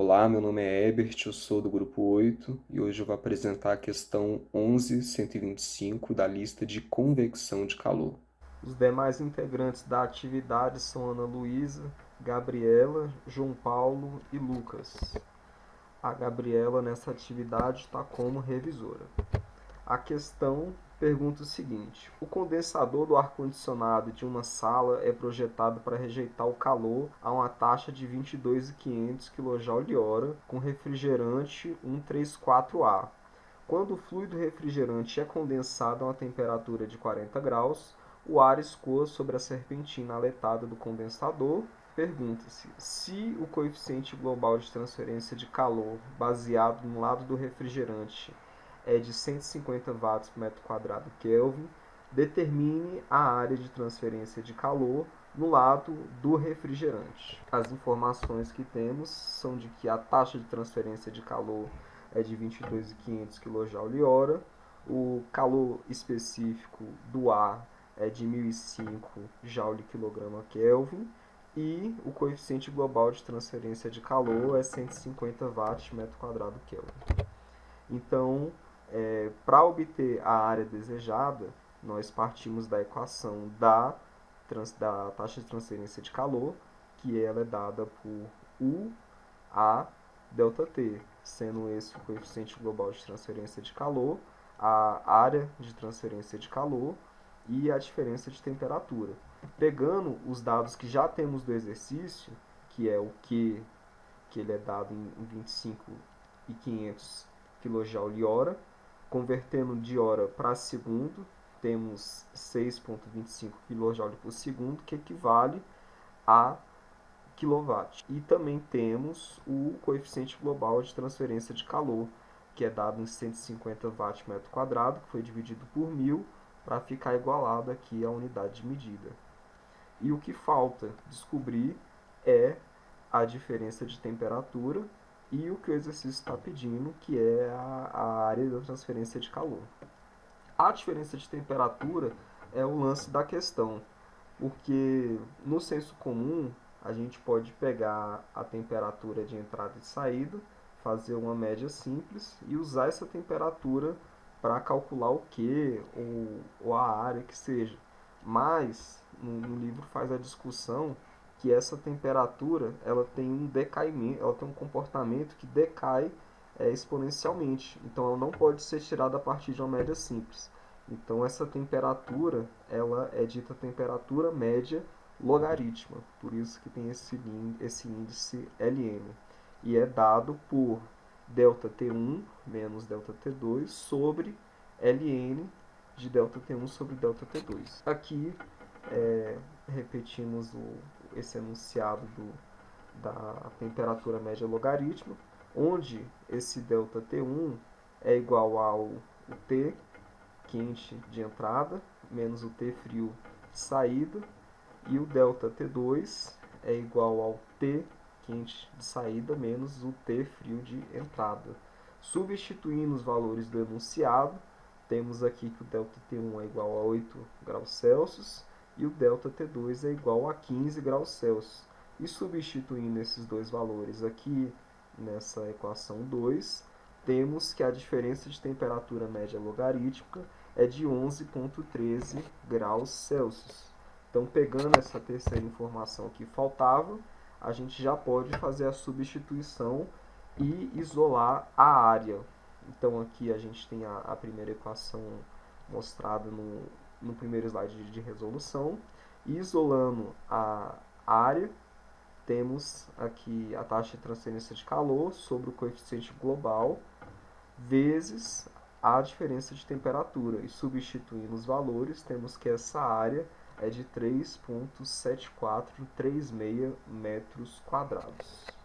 Olá, meu nome é Ebert, eu sou do grupo 8 e hoje eu vou apresentar a questão 11.125 da lista de convecção de calor. Os demais integrantes da atividade são Ana Luísa, Gabriela, João Paulo e Lucas. A Gabriela nessa atividade está como revisora. A questão pergunta o seguinte: o condensador do ar-condicionado de uma sala é projetado para rejeitar o calor a uma taxa de 22.500 kJ/h com refrigerante 134A. Quando o fluido refrigerante é condensado a uma temperatura de 40 graus, o ar escoa sobre a serpentina aletada do condensador. Pergunta-se se o coeficiente global de transferência de calor baseado no lado do refrigerante é de 150 watts por metro quadrado Kelvin, determine a área de transferência de calor no lado do refrigerante. As informações que temos são de que a taxa de transferência de calor é de 22.500 kJ/h, o calor específico do ar é de 1.005 Joule/kg e o coeficiente global de transferência de calor é 150 watts metro quadrado Kelvin. Então, para obter a área desejada, nós partimos da equação da taxa de transferência de calor, que ela é dada por U a ΔT, sendo esse o coeficiente global de transferência de calor, a área de transferência de calor e a diferença de temperatura. Pegando os dados que já temos do exercício, que é o Q, que ele é dado em 25.500 kJ/h, convertendo de hora para segundo, temos 6,25 kJ por segundo, que equivale a kW. E também temos o coeficiente global de transferência de calor, que é dado em 150 watts metro quadrado, que foi dividido por 1000 para ficar igualado aqui à unidade de medida. E o que falta descobrir é a diferença de temperatura e o que o exercício está pedindo, que é a área da transferência de calor. A diferença de temperatura é o lance da questão, porque no senso comum a gente pode pegar a temperatura de entrada e saída, fazer uma média simples e usar essa temperatura para calcular o Q ou a área que seja. Mas no livro faz a discussão que essa temperatura ela tem um decaimento, ela tem um comportamento que decai exponencialmente. Então ela não pode ser tirada a partir de uma média simples. Então essa temperatura ela é dita temperatura média logarítmica, por isso que tem esse índice Lm. E é dado por ΔT1 menos ΔT2 sobre Ln de ΔT1 sobre ΔT2. Aqui repetimos esse enunciado da temperatura média logarítmica, onde esse ΔT1 é igual ao T quente de entrada menos o T frio de saída, e o ΔT2 é igual ao T quente de saída menos o T frio de entrada. Substituindo os valores do enunciado, temos aqui que o ΔT1 é igual a 8 graus Celsius e o ΔT2 é igual a 15 graus Celsius. E substituindo esses dois valores aqui nessa equação 2, temos que a diferença de temperatura média logarítmica é de 11,13 graus Celsius. Então, pegando essa terceira informação que faltava, a gente já pode fazer a substituição e isolar a área. Então, aqui a gente tem a primeira equação mostrada no primeiro slide de resolução. E isolando a área, temos aqui a taxa de transferência de calor sobre o coeficiente global vezes a diferença de temperatura. E substituindo os valores, temos que essa área é de 3,7436 metros quadrados.